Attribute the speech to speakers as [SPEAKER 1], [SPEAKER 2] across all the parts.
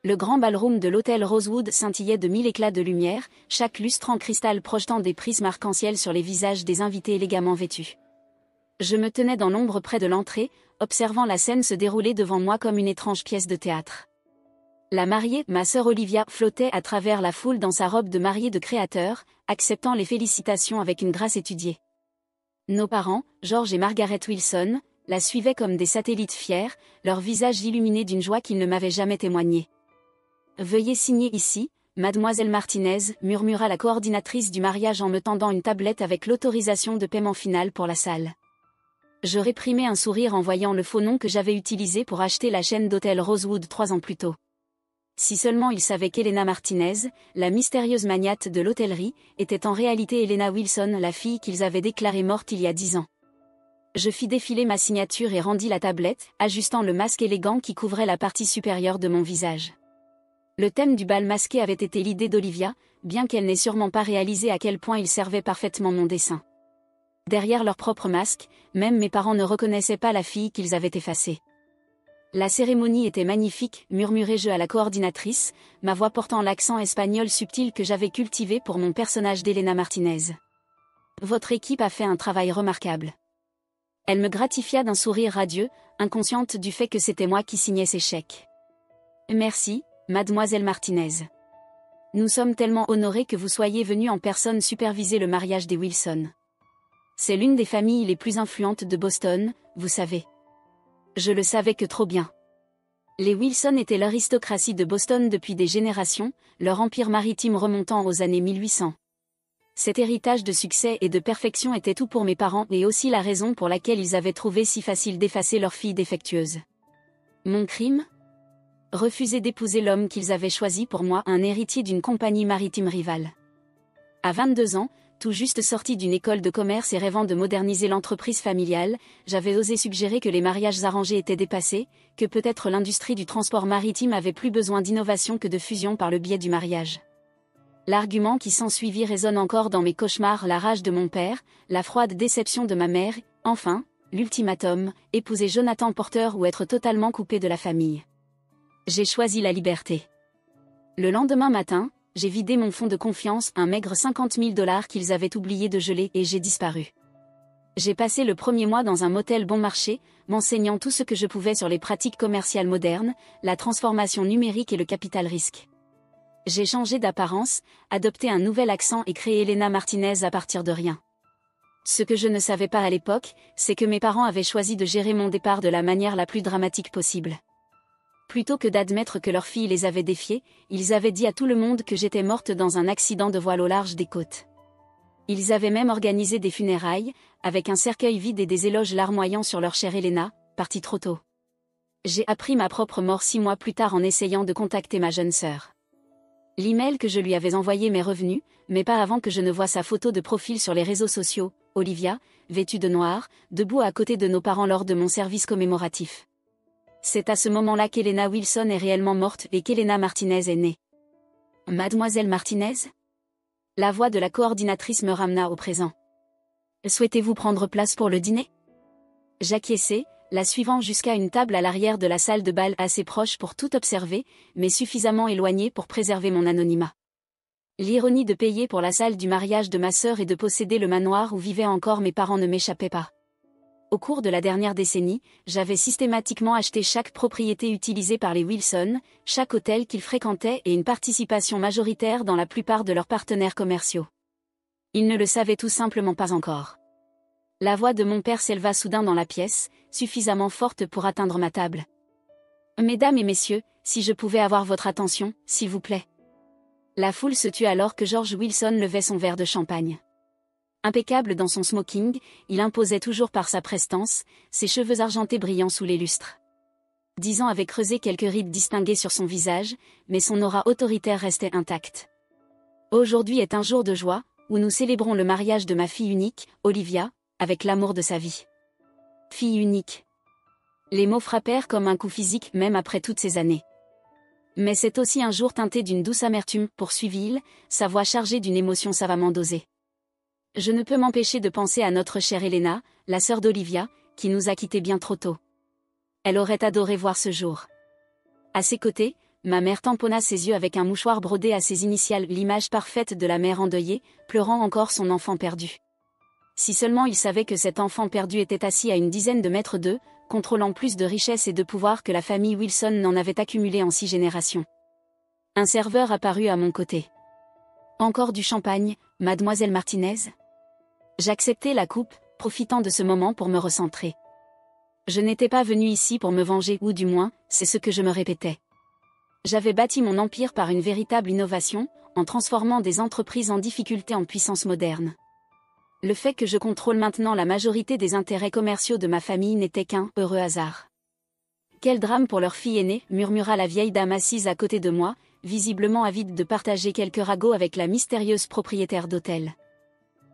[SPEAKER 1] Le grand ballroom de l'hôtel Rosewood scintillait de 1000 éclats de lumière, chaque lustre en cristal projetant des prismes arc-en-ciel sur les visages des invités élégamment vêtus. Je me tenais dans l'ombre près de l'entrée, observant la scène se dérouler devant moi comme une étrange pièce de théâtre. La mariée, ma sœur Olivia, flottait à travers la foule dans sa robe de mariée de créateur, acceptant les félicitations avec une grâce étudiée. Nos parents, George et Margaret Wilson, la suivaient comme des satellites fiers, leurs visages illuminés d'une joie qu'ils ne m'avaient jamais témoignée. « Veuillez signer ici, mademoiselle Martinez », murmura la coordinatrice du mariage en me tendant une tablette avec l'autorisation de paiement final pour la salle. Je réprimai un sourire en voyant le faux nom que j'avais utilisé pour acheter la chaîne d'hôtel Rosewood 3 ans plus tôt. Si seulement ils savaient qu'Elena Martinez, la mystérieuse magnate de l'hôtellerie, était en réalité Elena Wilson, la fille qu'ils avaient déclarée morte il y a 10 ans. Je fis défiler ma signature et rendis la tablette, ajustant le masque élégant qui couvrait la partie supérieure de mon visage. Le thème du bal masqué avait été l'idée d'Olivia, bien qu'elle n'ait sûrement pas réalisé à quel point il servait parfaitement mon dessin. Derrière leur propre masque, même mes parents ne reconnaissaient pas la fille qu'ils avaient effacée. La cérémonie était magnifique, murmurai-je à la coordinatrice, ma voix portant l'accent espagnol subtil que j'avais cultivé pour mon personnage d'Elena Martinez. Votre équipe a fait un travail remarquable. Elle me gratifia d'un sourire radieux, inconsciente du fait que c'était moi qui signais ces chèques. Merci, mademoiselle Martinez. Nous sommes tellement honorés que vous soyez venue en personne superviser le mariage des Wilson. C'est l'une des familles les plus influentes de Boston, vous savez. Je le savais que trop bien. Les Wilson étaient l'aristocratie de Boston depuis des générations, leur empire maritime remontant aux années 1800. Cet héritage de succès et de perfection était tout pour mes parents et aussi la raison pour laquelle ils avaient trouvé si facile d'effacer leur fille défectueuse. Mon crime ? Refuser d'épouser l'homme qu'ils avaient choisi pour moi, un héritier d'une compagnie maritime rivale. À 22 ans, tout juste sorti d'une école de commerce et rêvant de moderniser l'entreprise familiale, j'avais osé suggérer que les mariages arrangés étaient dépassés, que peut-être l'industrie du transport maritime avait plus besoin d'innovation que de fusion par le biais du mariage. L'argument qui s'ensuivit résonne encore dans mes cauchemars, la rage de mon père, la froide déception de ma mère, enfin, l'ultimatum, épouser Jonathan Porter ou être totalement coupé de la famille. J'ai choisi la liberté. Le lendemain matin, j'ai vidé mon fonds de confiance, un maigre 50 000 $ qu'ils avaient oublié de geler, et j'ai disparu. J'ai passé le premier mois dans un motel bon marché, m'enseignant tout ce que je pouvais sur les pratiques commerciales modernes, la transformation numérique et le capital risque. J'ai changé d'apparence, adopté un nouvel accent et créé Elena Martinez à partir de rien. Ce que je ne savais pas à l'époque, c'est que mes parents avaient choisi de gérer mon départ de la manière la plus dramatique possible. Plutôt que d'admettre que leur fille les avait défiés, ils avaient dit à tout le monde que j'étais morte dans un accident de voile au large des côtes. Ils avaient même organisé des funérailles, avec un cercueil vide et des éloges larmoyants sur leur chère Elena, partie trop tôt. J'ai appris ma propre mort 6 mois plus tard en essayant de contacter ma jeune sœur. L'email que je lui avais envoyé m'est revenu, mais pas avant que je ne voie sa photo de profil sur les réseaux sociaux, Olivia, vêtue de noir, debout à côté de nos parents lors de mon service commémoratif. C'est à ce moment-là qu'Elena Wilson est réellement morte et qu'Elena Martinez est née. Mademoiselle Martinez ? La voix de la coordinatrice me ramena au présent. Souhaitez-vous prendre place pour le dîner ? J'acquiesçai, la suivant jusqu'à une table à l'arrière de la salle de bal assez proche pour tout observer, mais suffisamment éloignée pour préserver mon anonymat. L'ironie de payer pour la salle du mariage de ma sœur et de posséder le manoir où vivaient encore mes parents ne m'échappait pas. Au cours de la dernière décennie, j'avais systématiquement acheté chaque propriété utilisée par les Wilson, chaque hôtel qu'ils fréquentaient et une participation majoritaire dans la plupart de leurs partenaires commerciaux. Ils ne le savaient tout simplement pas encore. La voix de mon père s'éleva soudain dans la pièce, suffisamment forte pour atteindre ma table. « Mesdames et messieurs, si je pouvais avoir votre attention, s'il vous plaît. » La foule se tut alors que George Wilson levait son verre de champagne. Impeccable dans son smoking, il imposait toujours par sa prestance, ses cheveux argentés brillant sous les lustres. 10 ans avaient creusé quelques rides distinguées sur son visage, mais son aura autoritaire restait intacte. Aujourd'hui est un jour de joie, où nous célébrons le mariage de ma fille unique, Olivia, avec l'amour de sa vie. Fille unique. Les mots frappèrent comme un coup physique même après toutes ces années. Mais c'est aussi un jour teinté d'une douce amertume, poursuivit-il, sa voix chargée d'une émotion savamment dosée. Je ne peux m'empêcher de penser à notre chère Elena, la sœur d'Olivia, qui nous a quittés bien trop tôt. Elle aurait adoré voir ce jour. À ses côtés, ma mère tamponna ses yeux avec un mouchoir brodé à ses initiales, l'image parfaite de la mère endeuillée, pleurant encore son enfant perdu. Si seulement il savait que cet enfant perdu était assis à une dizaine de mètres d'eux, contrôlant plus de richesses et de pouvoir que la famille Wilson n'en avait accumulé en 6 générations. Un serveur apparut à mon côté. Encore du champagne, mademoiselle Martinez ? J'acceptai la coupe, profitant de ce moment pour me recentrer. Je n'étais pas venu ici pour me venger, ou du moins, c'est ce que je me répétais. J'avais bâti mon empire par une véritable innovation, en transformant des entreprises en difficulté en puissance moderne. Le fait que je contrôle maintenant la majorité des intérêts commerciaux de ma famille n'était qu'un heureux hasard. Quel drame pour leur fille aînée, murmura la vieille dame assise à côté de moi, visiblement avide de partager quelques ragots avec la mystérieuse propriétaire d'hôtel.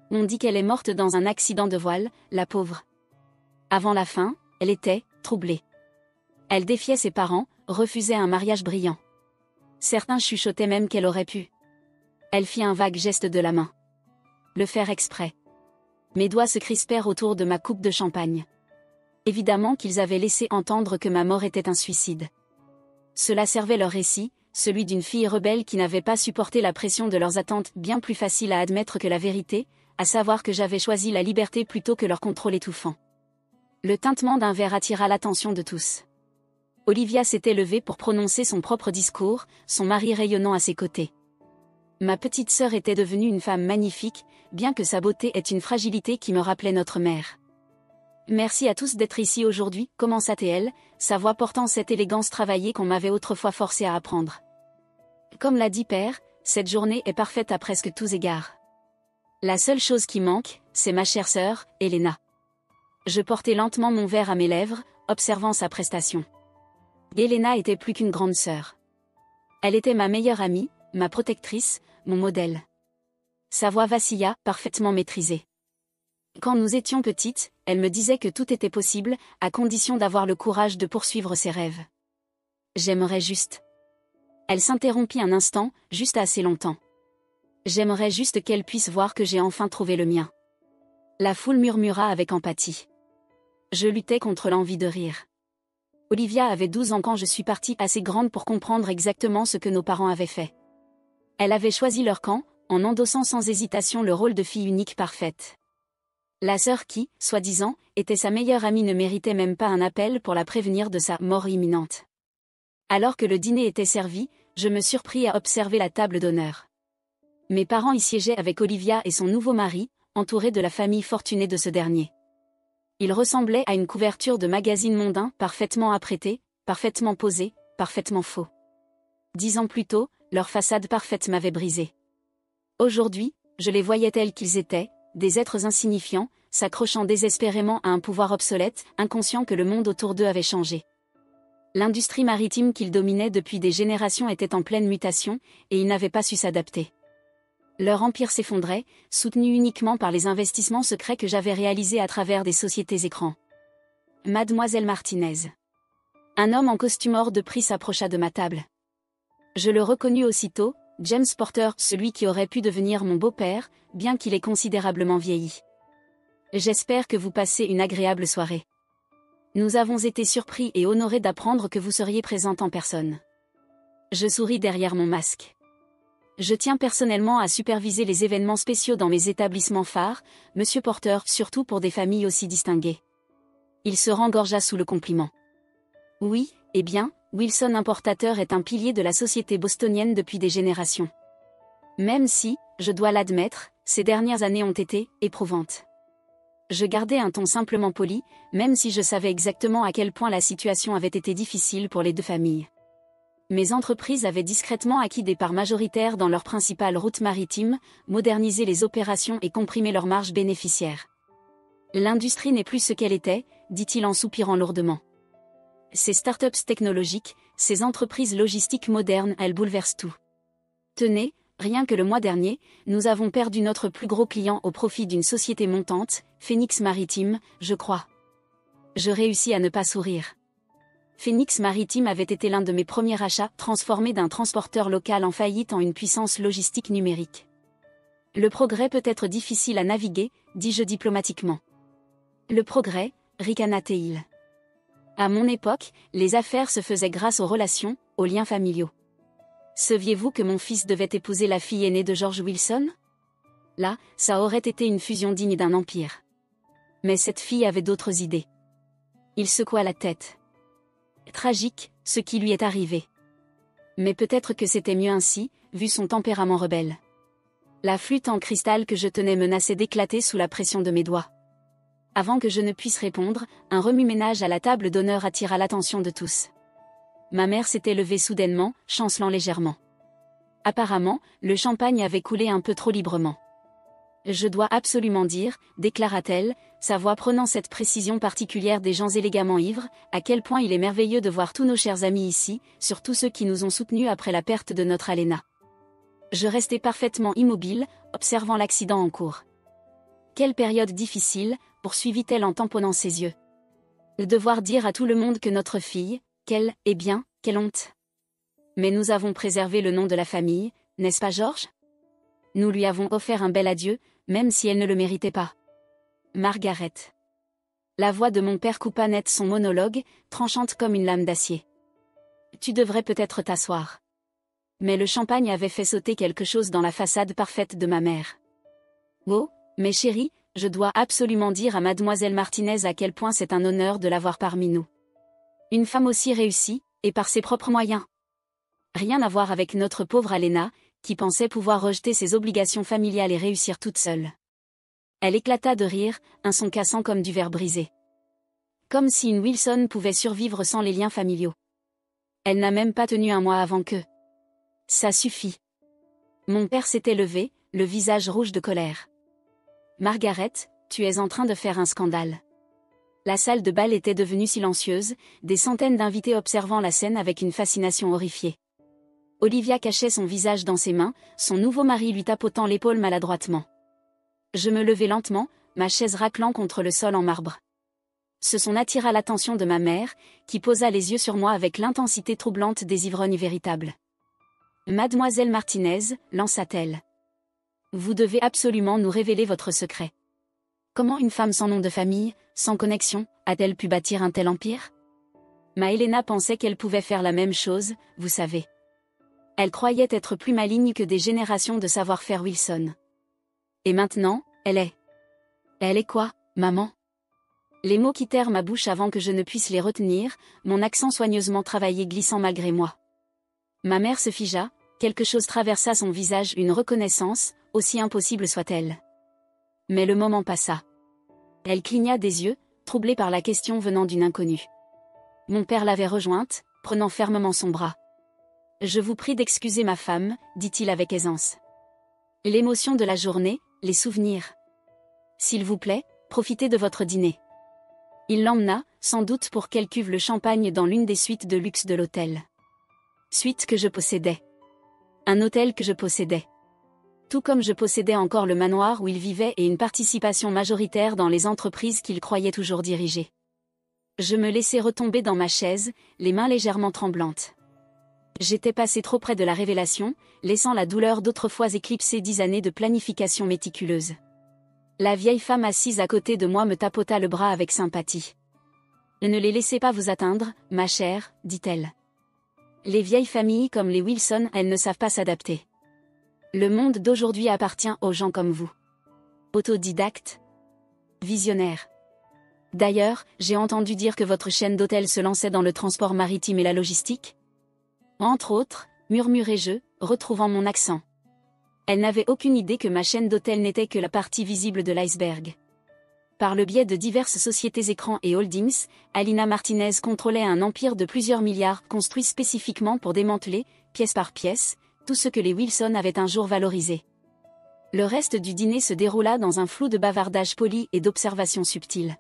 [SPEAKER 1] On dit qu'elle est morte dans un accident de voile, la pauvre. Avant la fin, elle était troublée. Elle défiait ses parents, refusait un mariage brillant. Certains chuchotaient même qu'elle aurait pu. Elle fit un vague geste de la main. Le faire exprès. Mes doigts se crispèrent autour de ma coupe de champagne. Évidemment qu'ils avaient laissé entendre que ma mort était un suicide. Cela servait leur récit, celui d'une fille rebelle qui n'avait pas supporté la pression de leurs attentes, bien plus facile à admettre que la vérité, à savoir que j'avais choisi la liberté plutôt que leur contrôle étouffant. Le tintement d'un verre attira l'attention de tous. Olivia s'était levée pour prononcer son propre discours, son mari rayonnant à ses côtés. Ma petite sœur était devenue une femme magnifique, bien que sa beauté ait une fragilité qui me rappelait notre mère. Merci à tous d'être ici aujourd'hui, commença-t-elle, sa voix portant cette élégance travaillée qu'on m'avait autrefois forcée à apprendre. Comme l'a dit Père, cette journée est parfaite à presque tous égards. La seule chose qui manque, c'est ma chère sœur, Elena. Je portai lentement mon verre à mes lèvres, observant sa prestation. Elena était plus qu'une grande sœur. Elle était ma meilleure amie, ma protectrice, mon modèle. Sa voix vacilla, parfaitement maîtrisée. Quand nous étions petites, elle me disait que tout était possible, à condition d'avoir le courage de poursuivre ses rêves. J'aimerais juste. Elle s'interrompit un instant, juste assez longtemps. J'aimerais juste qu'elle puisse voir que j'ai enfin trouvé le mien. La foule murmura avec empathie. Je luttais contre l'envie de rire. Olivia avait 12 ans quand je suis partie, assez grande pour comprendre exactement ce que nos parents avaient fait. Elle avait choisi leur camp, en endossant sans hésitation le rôle de fille unique parfaite. La sœur qui, soi-disant, était sa meilleure amie ne méritait même pas un appel pour la prévenir de sa mort imminente. Alors que le dîner était servi, je me surpris à observer la table d'honneur. Mes parents y siégeaient avec Olivia et son nouveau mari, entourés de la famille fortunée de ce dernier. Il ressemblait à une couverture de magazine mondain, parfaitement apprêtée, parfaitement posée, parfaitement faux. 10 ans plus tôt, leur façade parfaite m'avait brisé. Aujourd'hui, je les voyais tels qu'ils étaient, des êtres insignifiants, s'accrochant désespérément à un pouvoir obsolète, inconscients que le monde autour d'eux avait changé. L'industrie maritime qu'ils dominaient depuis des générations était en pleine mutation, et ils n'avaient pas su s'adapter. Leur empire s'effondrait, soutenu uniquement par les investissements secrets que j'avais réalisés à travers des sociétés écrans. Mademoiselle Martinez. Un homme en costume hors de prix s'approcha de ma table. Je le reconnus aussitôt, James Porter, celui qui aurait pu devenir mon beau-père, bien qu'il ait considérablement vieilli. J'espère que vous passez une agréable soirée. Nous avons été surpris et honorés d'apprendre que vous seriez présente en personne. Je souris derrière mon masque. Je tiens personnellement à superviser les événements spéciaux dans mes établissements phares, Monsieur Porter, surtout pour des familles aussi distinguées. Il se rengorgea sous le compliment. Oui, eh bien, Wilson Importateur est un pilier de la société bostonienne depuis des générations. Même si, je dois l'admettre, ces dernières années ont été éprouvantes. Je gardais un ton simplement poli, même si je savais exactement à quel point la situation avait été difficile pour les deux familles. Mes entreprises avaient discrètement acquis des parts majoritaires dans leurs principales routes maritimes, modernisé les opérations et comprimé leurs marges bénéficiaires. L'industrie n'est plus ce qu'elle était, dit-il en soupirant lourdement. Ces startups technologiques, ces entreprises logistiques modernes, elles bouleversent tout. Tenez, rien que le mois dernier, nous avons perdu notre plus gros client au profit d'une société montante, Phoenix Maritime, je crois. Je réussis à ne pas sourire. Phoenix Maritime avait été l'un de mes premiers achats, transformé d'un transporteur local en faillite en une puissance logistique numérique. Le progrès peut être difficile à naviguer, dis-je diplomatiquement. Le progrès, ricana-t-il. À mon époque, les affaires se faisaient grâce aux relations, aux liens familiaux. Saviez-vous que mon fils devait épouser la fille aînée de George Wilson? Là, ça aurait été une fusion digne d'un empire. Mais cette fille avait d'autres idées. Il secoua la tête. Tragique, ce qui lui est arrivé. Mais peut-être que c'était mieux ainsi, vu son tempérament rebelle. La flûte en cristal que je tenais menaçait d'éclater sous la pression de mes doigts. Avant que je ne puisse répondre, un remue-ménage à la table d'honneur attira l'attention de tous. Ma mère s'était levée soudainement, chancelant légèrement. Apparemment, le champagne avait coulé un peu trop librement. Je dois absolument dire, déclara-t-elle, sa voix prenant cette précision particulière des gens élégamment ivres, à quel point il est merveilleux de voir tous nos chers amis ici, surtout ceux qui nous ont soutenus après la perte de notre Alena. Je restai parfaitement immobile, observant l'accident en cours. Quelle période difficile, poursuivit-elle en tamponnant ses yeux. Devoir dire à tout le monde que notre fille, quelle honte. Mais nous avons préservé le nom de la famille, n'est-ce pas Georges? Nous lui avons offert un bel adieu, même si elle ne le méritait pas. Margaret. La voix de mon père coupa net son monologue, tranchante comme une lame d'acier. Tu devrais peut-être t'asseoir. Mais le champagne avait fait sauter quelque chose dans la façade parfaite de ma mère. Oh, mes chéris, je dois absolument dire à mademoiselle Martinez à quel point c'est un honneur de l'avoir parmi nous. Une femme aussi réussie, et par ses propres moyens. Rien à voir avec notre pauvre Alena, qui pensait pouvoir rejeter ses obligations familiales et réussir toute seule. Elle éclata de rire, un son cassant comme du verre brisé. Comme si une Wilson pouvait survivre sans les liens familiaux. Elle n'a même pas tenu un mois avant que... Ça suffit. Mon père s'était levé, le visage rouge de colère. Margaret, tu es en train de faire un scandale. La salle de bal était devenue silencieuse, des centaines d'invités observant la scène avec une fascination horrifiée. Olivia cachait son visage dans ses mains, son nouveau mari lui tapotant l'épaule maladroitement. Je me levai lentement, ma chaise raclant contre le sol en marbre. Ce son attira l'attention de ma mère, qui posa les yeux sur moi avec l'intensité troublante des ivrognes véritables. Mademoiselle Martinez, lança-t-elle. Vous devez absolument nous révéler votre secret. Comment une femme sans nom de famille, sans connexion, a-t-elle pu bâtir un tel empire? Ma Helena pensait qu'elle pouvait faire la même chose, vous savez. Elle croyait être plus maligne que des générations de savoir-faire Wilson. Et maintenant, elle est... Elle est quoi, maman? Les mots quittèrent ma bouche avant que je ne puisse les retenir, mon accent soigneusement travaillé glissant malgré moi. Ma mère se figea, quelque chose traversa son visage, une reconnaissance, aussi impossible soit-elle. Mais le moment passa. Elle cligna des yeux, troublée par la question venant d'une inconnue. Mon père l'avait rejointe, prenant fermement son bras. « Je vous prie d'excuser ma femme, dit-il avec aisance. L'émotion de la journée, les souvenirs. S'il vous plaît, profitez de votre dîner. » Il l'emmena, sans doute pour qu'elle cuve le champagne dans l'une des suites de luxe de l'hôtel. Suite que je possédais. Un hôtel que je possédais. Tout comme je possédais encore le manoir où il vivait et une participation majoritaire dans les entreprises qu'il croyait toujours diriger. Je me laissai retomber dans ma chaise, les mains légèrement tremblantes. J'étais passé trop près de la révélation, laissant la douleur d'autrefois éclipser 10 années de planification méticuleuse. La vieille femme assise à côté de moi me tapota le bras avec sympathie. « Ne les laissez pas vous atteindre, ma chère, dit-elle. Les vieilles familles comme les Wilson, elles ne savent pas s'adapter. Le monde d'aujourd'hui appartient aux gens comme vous. Autodidactes. Visionnaires. D'ailleurs, j'ai entendu dire que votre chaîne d'hôtels se lançait dans le transport maritime et la logistique. Entre autres, murmurai-je, retrouvant mon accent. Elle n'avait aucune idée que ma chaîne d'hôtels n'était que la partie visible de l'iceberg. Par le biais de diverses sociétés écrans et holdings, Alina Martinez contrôlait un empire de plusieurs milliards construit spécifiquement pour démanteler, pièce par pièce, tout ce que les Wilson avaient un jour valorisé. Le reste du dîner se déroula dans un flou de bavardage poli et d'observations subtiles.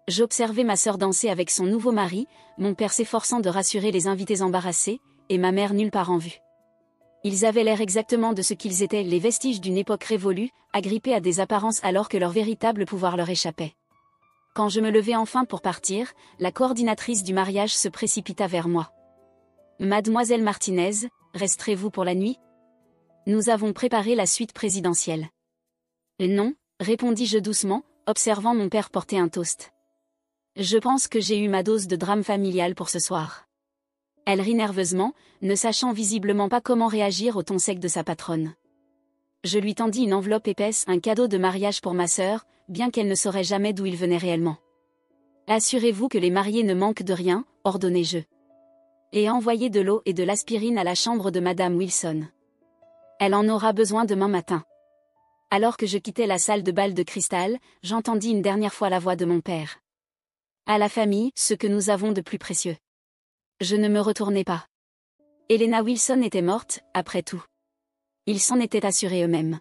[SPEAKER 1] J'observais ma sœur danser avec son nouveau mari, mon père s'efforçant de rassurer les invités embarrassés, et ma mère nulle part en vue. Ils avaient l'air exactement de ce qu'ils étaient, les vestiges d'une époque révolue, agrippés à des apparences alors que leur véritable pouvoir leur échappait. Quand je me levai enfin pour partir, la coordinatrice du mariage se précipita vers moi. « Mademoiselle Martinez, resterez-vous pour la nuit? Nous avons préparé la suite présidentielle. » Non, répondis-je doucement, observant mon père porter un toast. Je pense que j'ai eu ma dose de drame familial pour ce soir. Elle rit nerveusement, ne sachant visiblement pas comment réagir au ton sec de sa patronne. Je lui tendis une enveloppe épaisse, un cadeau de mariage pour ma sœur, bien qu'elle ne saurait jamais d'où il venait réellement. Assurez-vous que les mariés ne manquent de rien, ordonnai-je. Et envoyez de l'eau et de l'aspirine à la chambre de Madame Wilson. Elle en aura besoin demain matin. Alors que je quittais la salle de bal de cristal, j'entendis une dernière fois la voix de mon père. À la famille, ce que nous avons de plus précieux. Je ne me retournai pas. Helena Wilson était morte, après tout. Ils s'en étaient assurés eux-mêmes.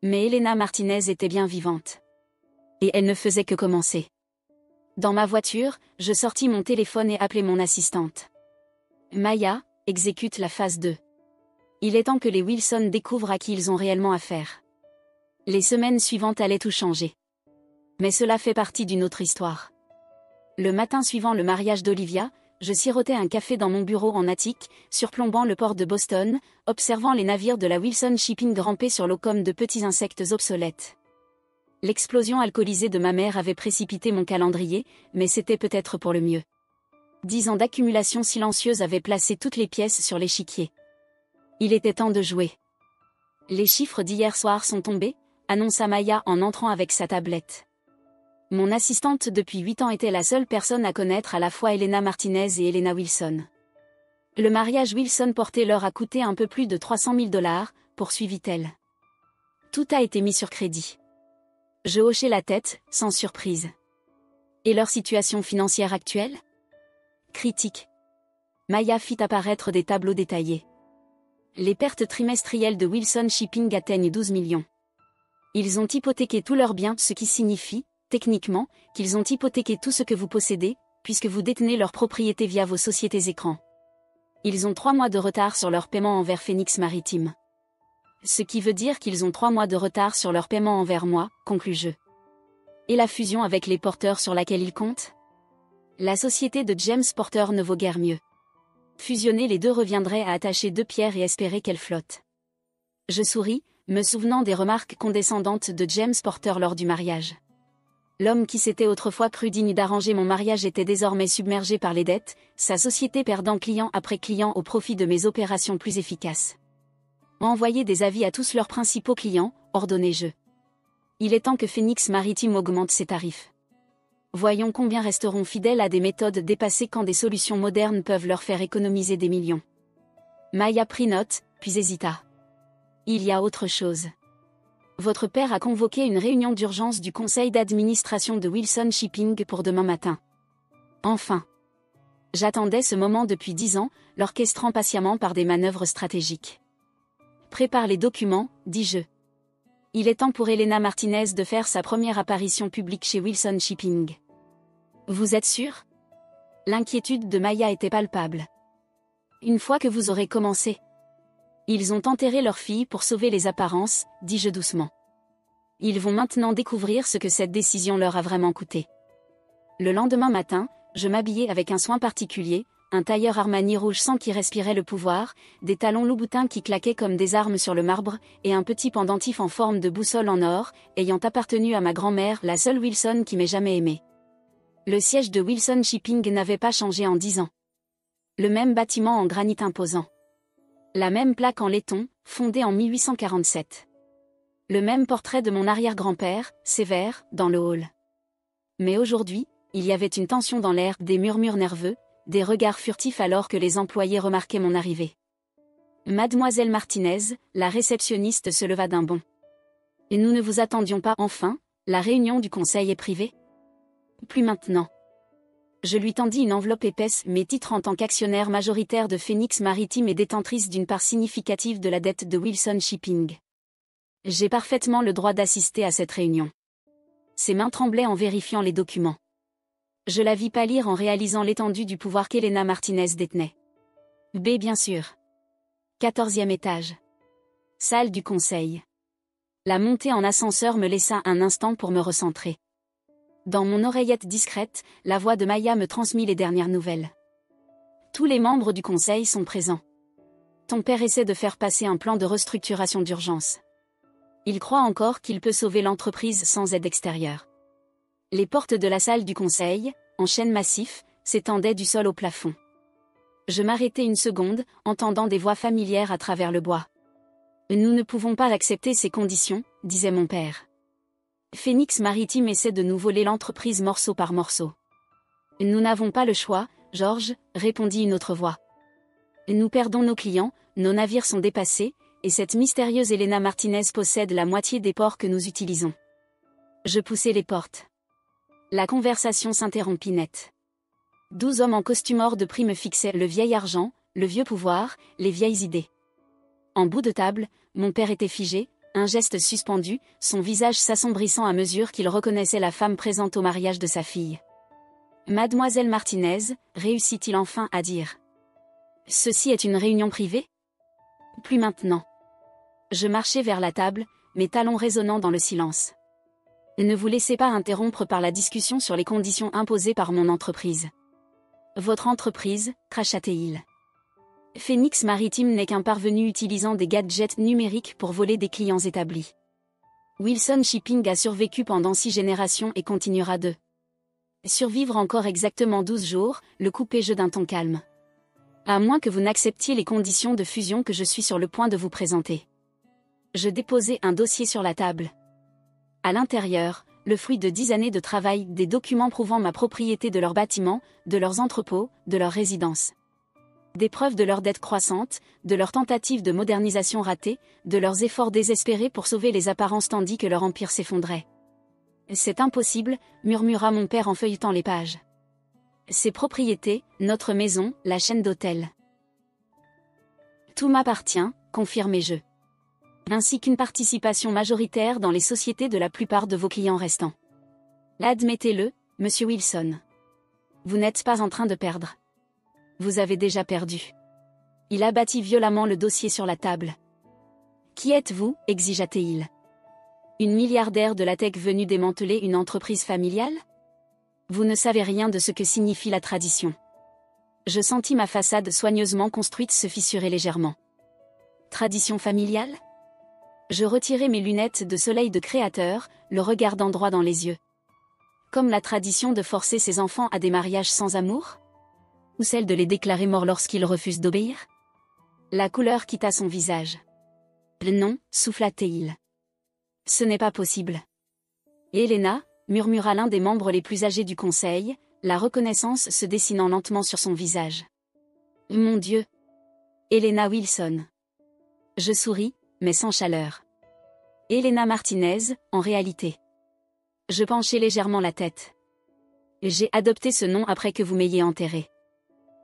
[SPEAKER 1] Mais Helena Martinez était bien vivante. Et elle ne faisait que commencer. Dans ma voiture, je sortis mon téléphone et appelai mon assistante. Maya, exécute la phase 2. Il est temps que les Wilson découvrent à qui ils ont réellement affaire. Les semaines suivantes allaient tout changer. Mais cela fait partie d'une autre histoire. Le matin suivant le mariage d'Olivia, je sirotais un café dans mon bureau en attique, surplombant le port de Boston, observant les navires de la Wilson Shipping ramper sur l'eau comme de petits insectes obsolètes. L'explosion alcoolisée de ma mère avait précipité mon calendrier, mais c'était peut-être pour le mieux. 10 ans d'accumulation silencieuse avaient placé toutes les pièces sur l'échiquier. Il était temps de jouer. Les chiffres d'hier soir sont tombés, annonça Maya en entrant avec sa tablette. Mon assistante depuis 8 ans était la seule personne à connaître à la fois Helena Martinez et Helena Wilson. Le mariage Wilson porté leur a coûté un peu plus de 300 000 $, poursuivit-elle. Tout a été mis sur crédit. Je hochai la tête, sans surprise. Et leur situation financière actuelle ? Critique. Maya fit apparaître des tableaux détaillés. Les pertes trimestrielles de Wilson Shipping atteignent 12 millions. Ils ont hypothéqué tous leurs biens, ce qui signifie, techniquement, qu'ils ont hypothéqué tout ce que vous possédez, puisque vous détenez leurs propriétés via vos sociétés écrans. Ils ont 3 mois de retard sur leur paiement envers Phoenix Maritime. Ce qui veut dire qu'ils ont 3 mois de retard sur leur paiement envers moi, conclus-je. Et la fusion avec les Porteurs sur laquelle ils comptent ? La société de James Porter ne vaut guère mieux. Fusionner les deux reviendrait à attacher 2 pierres et espérer qu'elles flottent. Je souris, me souvenant des remarques condescendantes de James Porter lors du mariage. L'homme qui s'était autrefois cru digne d'arranger mon mariage était désormais submergé par les dettes, sa société perdant client après client au profit de mes opérations plus efficaces. Envoyer des avis à tous leurs principaux clients, ordonnai-je. Il est temps que Phoenix Maritime augmente ses tarifs. Voyons combien resteront fidèles à des méthodes dépassées quand des solutions modernes peuvent leur faire économiser des millions. Maya prit note, puis hésita. Il y a autre chose. Votre père a convoqué une réunion d'urgence du conseil d'administration de Wilson Shipping pour demain matin. Enfin. J'attendais ce moment depuis 10 ans, l'orchestrant patiemment par des manœuvres stratégiques. Prépare les documents, dis-je. Il est temps pour Helena Martinez de faire sa première apparition publique chez Wilson Shipping. Vous êtes sûr ? L'inquiétude de Maya était palpable. Une fois que vous aurez commencé. Ils ont enterré leur fille pour sauver les apparences, dis-je doucement. Ils vont maintenant découvrir ce que cette décision leur a vraiment coûté. Le lendemain matin, je m'habillai avec un soin particulier, un tailleur Armani rouge sang qui respirait le pouvoir, des talons loup-boutins qui claquaient comme des armes sur le marbre, et un petit pendentif en forme de boussole en or, ayant appartenu à ma grand-mère, la seule Wilson qui m'ait jamais aimé. Le siège de Wilson Shipping n'avait pas changé en 10 ans. Le même bâtiment en granit imposant. La même plaque en laiton, fondée en 1847. Le même portrait de mon arrière-grand-père, sévère, dans le hall. Mais aujourd'hui, il y avait une tension dans l'air, des murmures nerveux, des regards furtifs alors que les employés remarquaient mon arrivée. Mademoiselle Martinez, la réceptionniste se leva d'un bond. Et nous ne vous attendions pas, enfin, la réunion du conseil est privée ? Plus maintenant. Je lui tendis une enveloppe épaisse, mes titres en tant qu'actionnaire majoritaire de Phoenix Maritime et détentrice d'une part significative de la dette de Wilson Shipping. J'ai parfaitement le droit d'assister à cette réunion. Ses mains tremblaient en vérifiant les documents. Je la vis pâlir en réalisant l'étendue du pouvoir qu'Helena Martinez détenait. Bien sûr. 14e étage. Salle du conseil. La montée en ascenseur me laissa un instant pour me recentrer. Dans mon oreillette discrète, la voix de Maya me transmit les dernières nouvelles. Tous les membres du conseil sont présents. Ton père essaie de faire passer un plan de restructuration d'urgence. Il croit encore qu'il peut sauver l'entreprise sans aide extérieure. Les portes de la salle du conseil, en chêne massif, s'étendaient du sol au plafond. Je m'arrêtai une seconde, entendant des voix familières à travers le bois. Nous ne pouvons pas accepter ces conditions, disait mon père. Phoenix Maritime essaie de nous voler l'entreprise morceau par morceau. Nous n'avons pas le choix, George, répondit une autre voix. Nous perdons nos clients, nos navires sont dépassés, et cette mystérieuse Elena Martinez possède la moitié des ports que nous utilisons. Je poussai les portes. La conversation s'interrompit net. 12 hommes en costume hors de prix me fixaient le vieil argent, le vieux pouvoir, les vieilles idées. En bout de table, mon père était figé, un geste suspendu, son visage s'assombrissant à mesure qu'il reconnaissait la femme présente au mariage de sa fille. Mademoiselle Martinez, réussit-il enfin à dire. Ceci est une réunion privée ? Plus maintenant. Je marchai vers la table, mes talons résonnant dans le silence. Ne vous laissez pas interrompre par la discussion sur les conditions imposées par mon entreprise. Votre entreprise, cracha-t-il. Phoenix Maritime n'est qu'un parvenu utilisant des gadgets numériques pour voler des clients établis. Wilson Shipping a survécu pendant 6 générations et continuera de survivre encore exactement 12 jours, le coupai-je d'un ton calme. À moins que vous n'acceptiez les conditions de fusion que je suis sur le point de vous présenter. Je déposai un dossier sur la table. À l'intérieur, le fruit de 10 années de travail, des documents prouvant ma propriété de leurs bâtiments, de leurs entrepôts, de leurs résidences. Des preuves de leur dette croissante, de leurs tentatives de modernisation ratées, de leurs efforts désespérés pour sauver les apparences tandis que leur empire s'effondrait. C'est impossible, murmura mon père en feuilletant les pages. Ses propriétés, notre maison, la chaîne d'hôtels. Tout m'appartient, confirmai-je. Ainsi qu'une participation majoritaire dans les sociétés de la plupart de vos clients restants. Admettez-le, monsieur Wilson. Vous n'êtes pas en train de perdre. Vous avez déjà perdu. Il abattit violemment le dossier sur la table. Qui êtes-vous, exigea-t-il. Une milliardaire de la tech venue démanteler une entreprise familiale ? Vous ne savez rien de ce que signifie la tradition. Je sentis ma façade soigneusement construite se fissurer légèrement. Tradition familiale ? Je retirai mes lunettes de soleil de créateur, le regardant droit dans les yeux. Comme la tradition de forcer ses enfants à des mariages sans amour ? Ou celle de les déclarer morts lorsqu'ils refusent d'obéir ? La couleur quitta son visage. Non, souffla-t-il. Ce n'est pas possible. Elena, murmura l'un des membres les plus âgés du conseil, la reconnaissance se dessinant lentement sur son visage. Mon Dieu. Elena Wilson. Je souris, mais sans chaleur. Elena Martinez, en réalité. Je penchai légèrement la tête. J'ai adopté ce nom après que vous m'ayez enterré.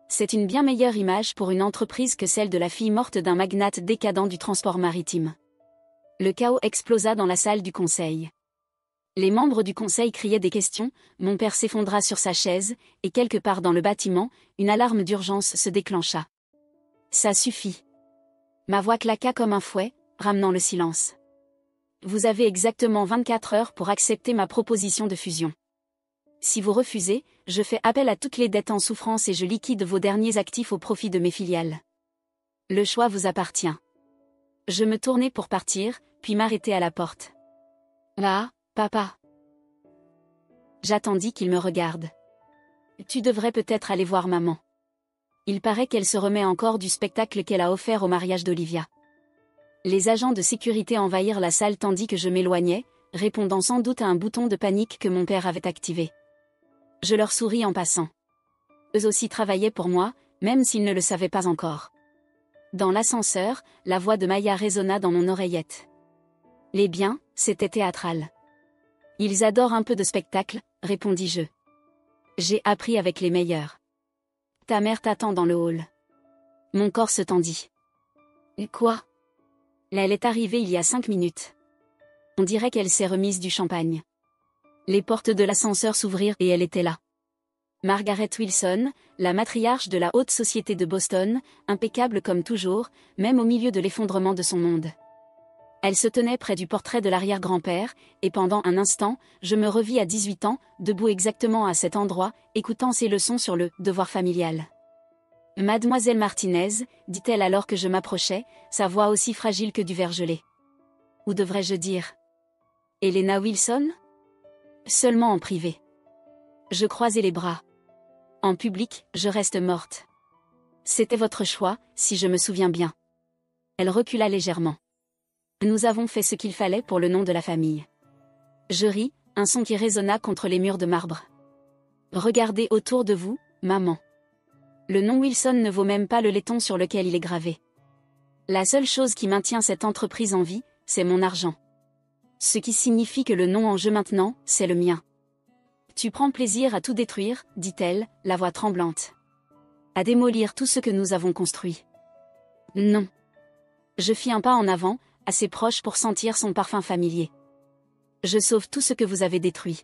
[SPEAKER 1] C'est une bien meilleure image pour une entreprise que celle de la fille morte d'un magnate décadent du transport maritime. Le chaos explosa dans la salle du conseil. Les membres du conseil criaient des questions, mon père s'effondra sur sa chaise, et quelque part dans le bâtiment, une alarme d'urgence se déclencha. Ça suffit. Ma voix claqua comme un fouet, ramenant le silence. Vous avez exactement 24 heures pour accepter ma proposition de fusion. Si vous refusez, je fais appel à toutes les dettes en souffrance et je liquide vos derniers actifs au profit de mes filiales. Le choix vous appartient. Je me tournai pour partir, puis m'arrêtai à la porte. Là, papa. J'attendis qu'il me regarde. Tu devrais peut-être aller voir maman. Il paraît qu'elle se remet encore du spectacle qu'elle a offert au mariage d'Olivia. Les agents de sécurité envahirent la salle tandis que je m'éloignais, répondant sans doute à un bouton de panique que mon père avait activé. Je leur souris en passant. Eux aussi travaillaient pour moi, même s'ils ne le savaient pas encore. Dans l'ascenseur, la voix de Maya résonna dans mon oreillette. Les biens, c'était théâtral. Ils adorent un peu de spectacle, répondis-je. J'ai appris avec les meilleurs. Ta mère t'attend dans le hall. Mon corps se tendit. Quoi ? Elle est arrivée il y a 5 minutes. On dirait qu'elle s'est remise du champagne. Les portes de l'ascenseur s'ouvrirent et elle était là. Margaret Wilson, la matriarche de la haute société de Boston, impeccable comme toujours, même au milieu de l'effondrement de son monde. Elle se tenait près du portrait de l'arrière-grand-père, et pendant un instant, je me revis à 18 ans, debout exactement à cet endroit, écoutant ses leçons sur le devoir familial. Mademoiselle Martinez, dit-elle alors que je m'approchais, sa voix aussi fragile que du verre gelé. Ou devrais-je dire Elena Wilson ? Seulement en privé. Je croisai les bras. En public, je reste morte. C'était votre choix, si je me souviens bien. Elle recula légèrement. Nous avons fait ce qu'il fallait pour le nom de la famille. Je ris, un son qui résonna contre les murs de marbre. Regardez autour de vous, maman. Le nom Wilson ne vaut même pas le laiton sur lequel il est gravé. La seule chose qui maintient cette entreprise en vie, c'est mon argent. Ce qui signifie que le nom en jeu maintenant, c'est le mien. Tu prends plaisir à tout détruire, dit-elle, la voix tremblante. À démolir tout ce que nous avons construit. Non. Je fis un pas en avant, assez proche pour sentir son parfum familier. Je sauve tout ce que vous avez détruit.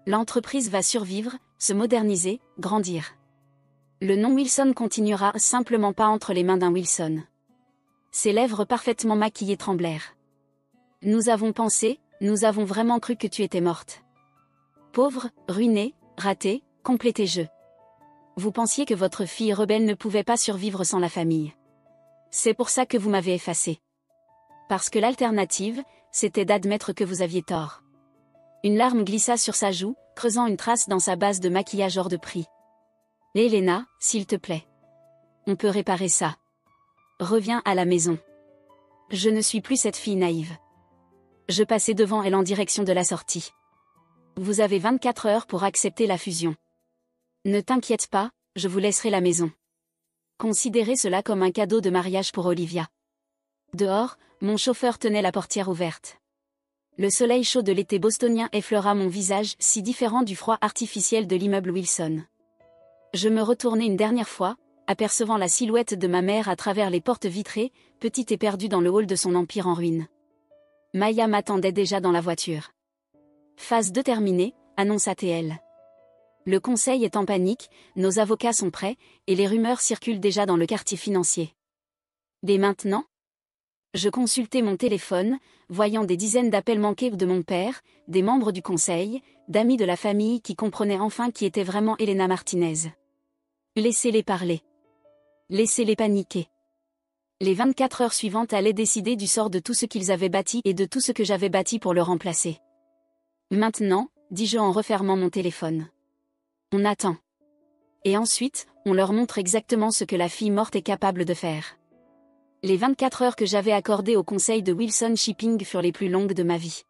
[SPEAKER 1] L'entreprise va survivre, se moderniser, grandir. Le nom Wilson continuera simplement pas entre les mains d'un Wilson. Ses lèvres parfaitement maquillées tremblèrent. Nous avons pensé, nous avons vraiment cru que tu étais morte. Pauvre, ruinée, ratée, complétez jeu. Vous pensiez que votre fille rebelle ne pouvait pas survivre sans la famille. C'est pour ça que vous m'avez effacée. Parce que l'alternative, c'était d'admettre que vous aviez tort. Une larme glissa sur sa joue, creusant une trace dans sa base de maquillage hors de prix. Elena, s'il te plaît. On peut réparer ça. Reviens à la maison. Je ne suis plus cette fille naïve. Je passai devant elle en direction de la sortie. Vous avez 24 heures pour accepter la fusion. Ne t'inquiète pas, je vous laisserai la maison. Considérez cela comme un cadeau de mariage pour Olivia. Dehors, mon chauffeur tenait la portière ouverte. Le soleil chaud de l'été bostonien effleura mon visage si différent du froid artificiel de l'immeuble Wilson. Je me retournai une dernière fois, apercevant la silhouette de ma mère à travers les portes vitrées, petite et perdue dans le hall de son empire en ruine. Maya m'attendait déjà dans la voiture. Phase 2 terminée, annonça TL. Le conseil est en panique, nos avocats sont prêts, et les rumeurs circulent déjà dans le quartier financier. Dès maintenant ? Je consultai mon téléphone, voyant des dizaines d'appels manqués de mon père, des membres du conseil, d'amis de la famille qui comprenaient enfin qui était vraiment Elena Martinez. Laissez-les parler. Laissez-les paniquer. Les 24 heures suivantes allaient décider du sort de tout ce qu'ils avaient bâti et de tout ce que j'avais bâti pour le remplacer. Maintenant, dis-je en refermant mon téléphone. On attend. Et ensuite, on leur montre exactement ce que la fille morte est capable de faire. Les 24 heures que j'avais accordées au conseil de Wilson Shipping furent les plus longues de ma vie.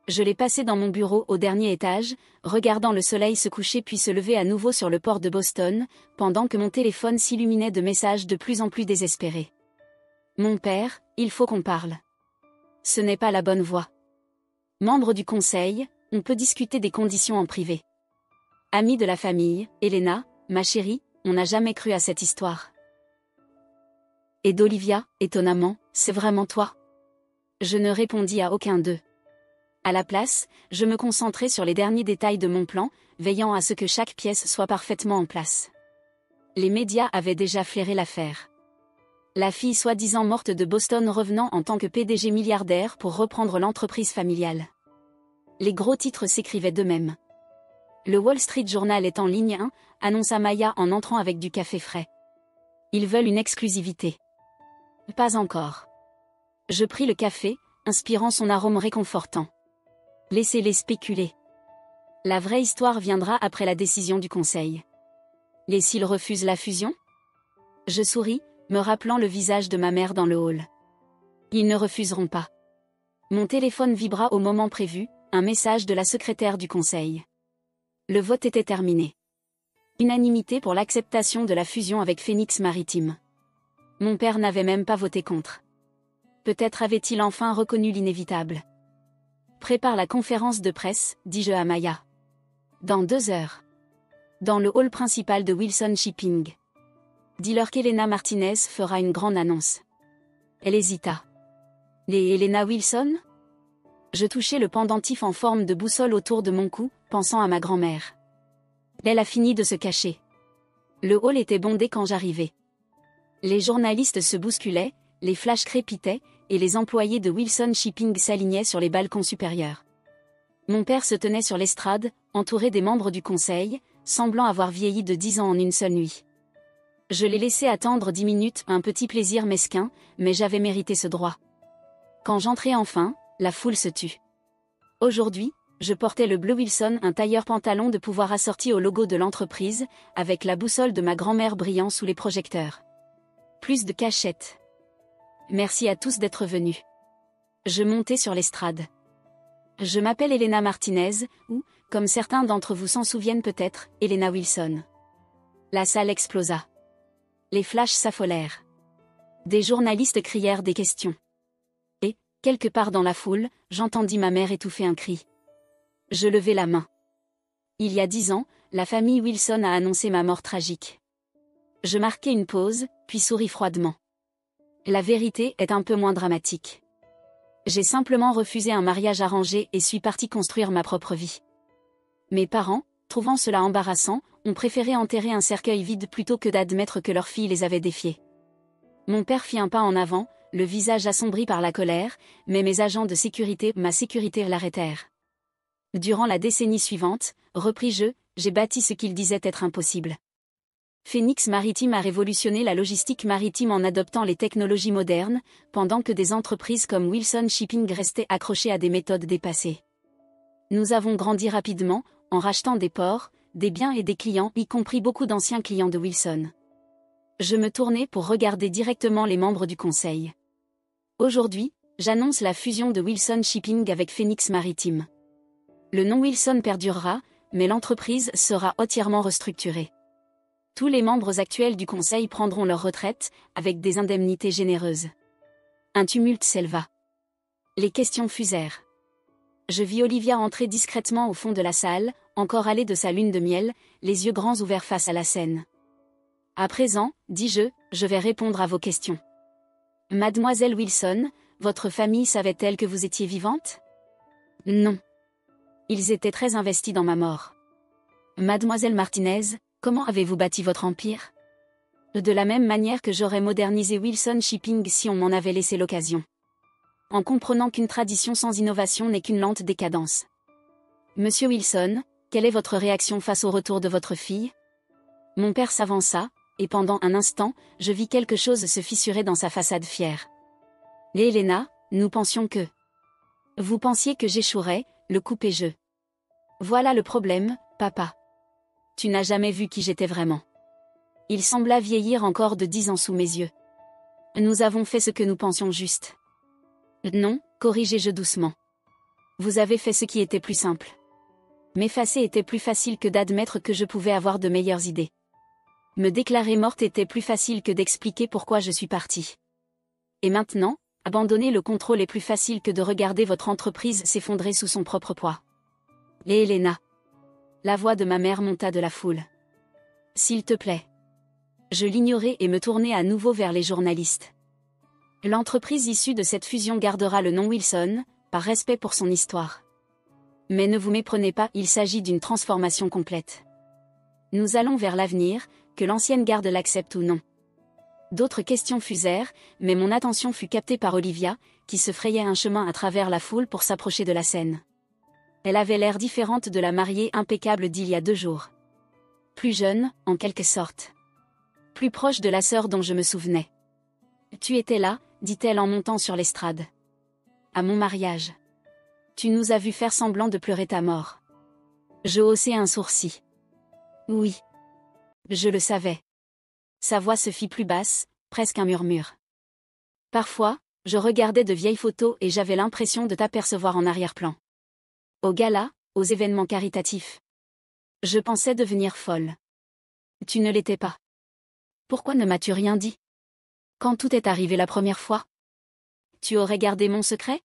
[SPEAKER 1] Je les passais dans mon bureau au dernier étage, regardant le soleil se coucher puis se lever à nouveau sur le port de Boston, pendant que mon téléphone s'illuminait de messages de plus en plus désespérés. Mon père, il faut qu'on parle. Ce n'est pas la bonne voie. Membre du conseil, on peut discuter des conditions en privé. Amie de la famille, Elena, ma chérie, on n'a jamais cru à cette histoire. Et d'Olivia, étonnamment, c'est vraiment toi. Je ne répondis à aucun d'eux. À la place, je me concentrai sur les derniers détails de mon plan, veillant à ce que chaque pièce soit parfaitement en place. Les médias avaient déjà flairé l'affaire. La fille soi-disant morte de Boston revenant en tant que PDG milliardaire pour reprendre l'entreprise familiale. Les gros titres s'écrivaient d'eux-mêmes. Le Wall Street Journal est en ligne 1, annonça Maya en entrant avec du café frais. Ils veulent une exclusivité. Pas encore. Je pris le café, inspirant son arôme réconfortant. Laissez-les spéculer. La vraie histoire viendra après la décision du conseil. Et s'ils refusent la fusion ? Je souris, me rappelant le visage de ma mère dans le hall. Ils ne refuseront pas. Mon téléphone vibra au moment prévu, un message de la secrétaire du conseil. Le vote était terminé. Unanimité pour l'acceptation de la fusion avec Phoenix Maritime. Mon père n'avait même pas voté contre. Peut-être avait-il enfin reconnu l'inévitable. Prépare la conférence de presse, dis-je à Maya. Dans 2 heures. Dans le hall principal de Wilson Shipping. Dis-leur qu'Elena Martinez fera une grande annonce. Elle hésita. Les Elena Wilson ? Je touchai le pendentif en forme de boussole autour de mon cou, pensant à ma grand-mère. Elle a fini de se cacher. Le hall était bondé quand j'arrivai. Les journalistes se bousculaient, les flashs crépitaient, et les employés de Wilson Shipping s'alignaient sur les balcons supérieurs. Mon père se tenait sur l'estrade, entouré des membres du conseil, semblant avoir vieilli de 10 ans en une seule nuit. Je l'ai laissé attendre 10 minutes, un petit plaisir mesquin, mais j'avais mérité ce droit. Quand j'entrai enfin, la foule se tut. Aujourd'hui, Je portais le bleu Wilson, un tailleur pantalon de pouvoir assorti au logo de l'entreprise, avec la boussole de ma grand-mère brillant sous les projecteurs. Plus de cachette. Merci à tous d'être venus. Je montais sur l'estrade. Je m'appelle Elena Martinez, ou, comme certains d'entre vous s'en souviennent peut-être, Elena Wilson. La salle explosa. Les flashs s'affolèrent. Des journalistes crièrent des questions. Et, quelque part dans la foule, j'entendis ma mère étouffer un cri. Je levai la main. Il y a 10 ans, la famille Wilson a annoncé ma mort tragique. Je marquai une pause, puis souris froidement. La vérité est un peu moins dramatique. J'ai simplement refusé un mariage arrangé et suis partie construire ma propre vie. Mes parents, trouvant cela embarrassant, ont préféré enterrer un cercueil vide plutôt que d'admettre que leur fille les avait défiés. Mon père fit un pas en avant, le visage assombri par la colère, mais mes agents de sécurité, ma sécurité l'arrêtèrent. Durant la décennie suivante, repris-je, j'ai bâti ce qu'ils disaient être impossible. Phoenix Maritime a révolutionné la logistique maritime en adoptant les technologies modernes, pendant que des entreprises comme Wilson Shipping restaient accrochées à des méthodes dépassées. Nous avons grandi rapidement, en rachetant des ports, des biens et des clients, y compris beaucoup d'anciens clients de Wilson. Je me tournai pour regarder directement les membres du conseil. Aujourd'hui, j'annonce la fusion de Wilson Shipping avec Phoenix Maritime. Le nom Wilson perdurera, mais l'entreprise sera entièrement restructurée. Tous les membres actuels du conseil prendront leur retraite, avec des indemnités généreuses. Un tumulte s'éleva. Les questions fusèrent. Je vis Olivia entrer discrètement au fond de la salle, encore allée de sa lune de miel, les yeux grands ouverts face à la scène. À présent, dis-je, je vais répondre à vos questions. Mademoiselle Wilson, votre famille savait-elle que vous étiez vivante? Non. Ils étaient très investis dans ma mort. Mademoiselle Martinez, comment avez-vous bâti votre empire? De la même manière que j'aurais modernisé Wilson Shipping si on m'en avait laissé l'occasion. En comprenant qu'une tradition sans innovation n'est qu'une lente décadence. Monsieur Wilson, quelle est votre réaction face au retour de votre fille? Mon père s'avança, et pendant un instant, je vis quelque chose se fissurer dans sa façade fière. Et Elena, nous pensions que... Vous pensiez que j'échouerais, le coupai-je. Voilà le problème, papa. Tu n'as jamais vu qui j'étais vraiment. Il sembla vieillir encore de 10 ans sous mes yeux. Nous avons fait ce que nous pensions juste. Non, corrigeai-je doucement. Vous avez fait ce qui était plus simple. M'effacer était plus facile que d'admettre que je pouvais avoir de meilleures idées. Me déclarer morte était plus facile que d'expliquer pourquoi je suis partie. Et maintenant, abandonner le contrôle est plus facile que de regarder votre entreprise s'effondrer sous son propre poids. Et Elena. La voix de ma mère monta de la foule. S'il te plaît. Je l'ignorai et me tournai à nouveau vers les journalistes. L'entreprise issue de cette fusion gardera le nom Wilson, par respect pour son histoire. Mais ne vous méprenez pas, il s'agit d'une transformation complète. Nous allons vers l'avenir, que l'ancienne garde l'accepte ou non. D'autres questions fusèrent, mais mon attention fut captée par Olivia, qui se frayait un chemin à travers la foule pour s'approcher de la scène. Elle avait l'air différente de la mariée impeccable d'il y a 2 jours. Plus jeune, en quelque sorte. Plus proche de la sœur dont je me souvenais. Tu étais là, dit-elle en montant sur l'estrade. À mon mariage. Tu nous as vu faire semblant de pleurer ta mort. Je haussai un sourcil. Oui. Je le savais. Sa voix se fit plus basse, presque un murmure. Parfois, je regardais de vieilles photos et j'avais l'impression de t'apercevoir en arrière-plan. Au gala, aux événements caritatifs. Je pensais devenir folle. Tu ne l'étais pas. Pourquoi ne m'as-tu rien dit? Quand tout est arrivé la première fois? Tu aurais gardé mon secret?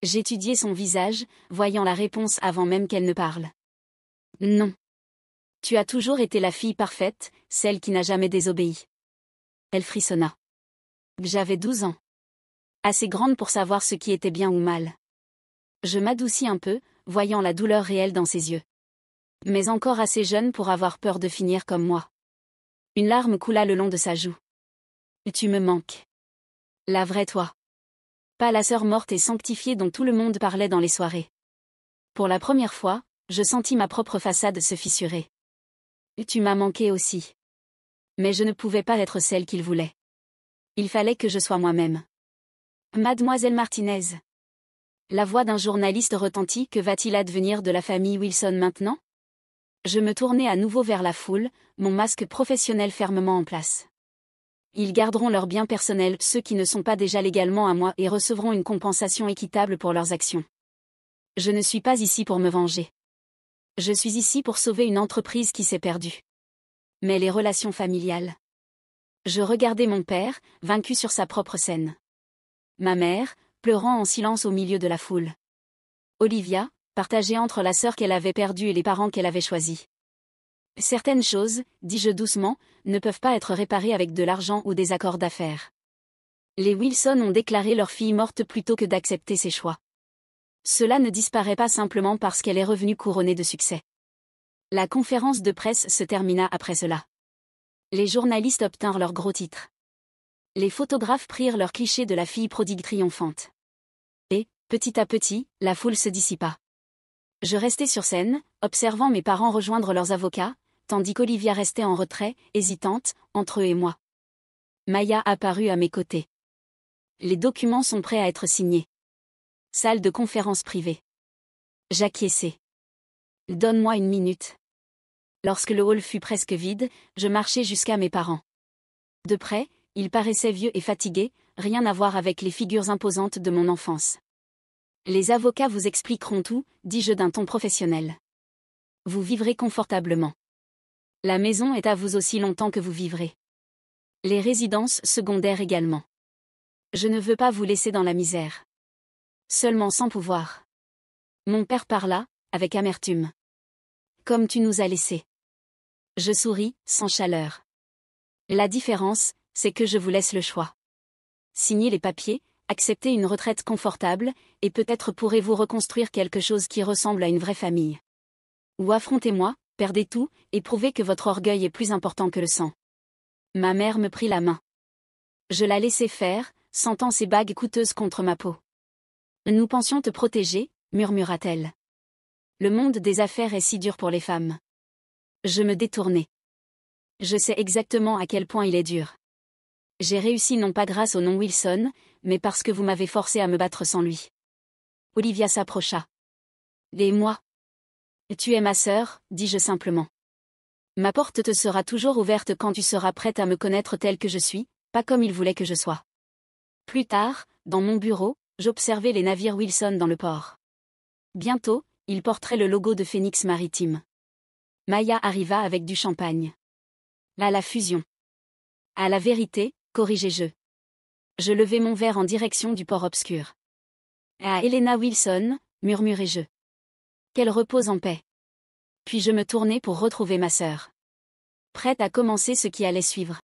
[SPEAKER 1] J'étudiai son visage, voyant la réponse avant même qu'elle ne parle. Non. Tu as toujours été la fille parfaite, celle qui n'a jamais désobéi. Elle frissonna. J'avais 12 ans. Assez grande pour savoir ce qui était bien ou mal. Je m'adoucis un peu, voyant la douleur réelle dans ses yeux. Mais encore assez jeune pour avoir peur de finir comme moi. Une larme coula le long de sa joue. Tu me manques. La vraie toi. Pas la sœur morte et sanctifiée dont tout le monde parlait dans les soirées. Pour la première fois, je sentis ma propre façade se fissurer. Tu m'as manqué aussi. Mais je ne pouvais pas être celle qu'il voulait. Il fallait que je sois moi-même. Mademoiselle Martinez. La voix d'un journaliste retentit. Que va-t-il advenir de la famille Wilson maintenant? Je me tournai à nouveau vers la foule, mon masque professionnel fermement en place. Ils garderont leurs biens personnels, ceux qui ne sont pas déjà légalement à moi, et recevront une compensation équitable pour leurs actions. Je ne suis pas ici pour me venger. Je suis ici pour sauver une entreprise qui s'est perdue. Mais les relations familiales. Je regardais mon père, vaincu sur sa propre scène. Ma mère, pleurant en silence au milieu de la foule. Olivia, partagée entre la sœur qu'elle avait perdue et les parents qu'elle avait choisis. Certaines choses, dis-je doucement, ne peuvent pas être réparées avec de l'argent ou des accords d'affaires. Les Wilson ont déclaré leur fille morte plutôt que d'accepter ses choix. Cela ne disparaît pas simplement parce qu'elle est revenue couronnée de succès. La conférence de presse se termina après cela. Les journalistes obtinrent leurs gros titres. Les photographes prirent leurs clichés de la fille prodigue triomphante. Et, petit à petit, la foule se dissipa. Je restai sur scène, observant mes parents rejoindre leurs avocats, tandis qu'Olivia restait en retrait, hésitante, entre eux et moi. Maya apparut à mes côtés. Les documents sont prêts à être signés. Salle de conférence privée. J'acquiesçai. Donne-moi une minute. Lorsque le hall fut presque vide, je marchai jusqu'à mes parents. De près, ils paraissaient vieux et fatigués, rien à voir avec les figures imposantes de mon enfance. Les avocats vous expliqueront tout, dis-je d'un ton professionnel. Vous vivrez confortablement. La maison est à vous aussi longtemps que vous vivrez. Les résidences secondaires également. Je ne veux pas vous laisser dans la misère. Seulement sans pouvoir. Mon père parla, avec amertume. Comme tu nous as laissés. Je souris, sans chaleur. La différence, c'est que je vous laisse le choix. Signez les papiers, acceptez une retraite confortable, et peut-être pourrez-vous reconstruire quelque chose qui ressemble à une vraie famille. Ou affrontez-moi, perdez tout, et prouvez que votre orgueil est plus important que le sang. Ma mère me prit la main. Je la laissai faire, sentant ses bagues coûteuses contre ma peau. Nous pensions te protéger, murmura-t-elle. Le monde des affaires est si dur pour les femmes. Je me détournai. Je sais exactement à quel point il est dur. J'ai réussi non pas grâce au nom Wilson, mais parce que vous m'avez forcé à me battre sans lui. Olivia s'approcha. Et moi? Tu es ma sœur, dis-je simplement. Ma porte te sera toujours ouverte quand tu seras prête à me connaître telle que je suis, pas comme il voulait que je sois. Plus tard, dans mon bureau, j'observais les navires Wilson dans le port. Bientôt, ils porteraient le logo de Phoenix Maritime. Maya arriva avec du champagne. Là la fusion. À la vérité, corrigeai-je. Je levai mon verre en direction du port obscur. À Helena Wilson, murmurai-je. Qu'elle repose en paix. Puis je me tournai pour retrouver ma sœur. Prête à commencer ce qui allait suivre.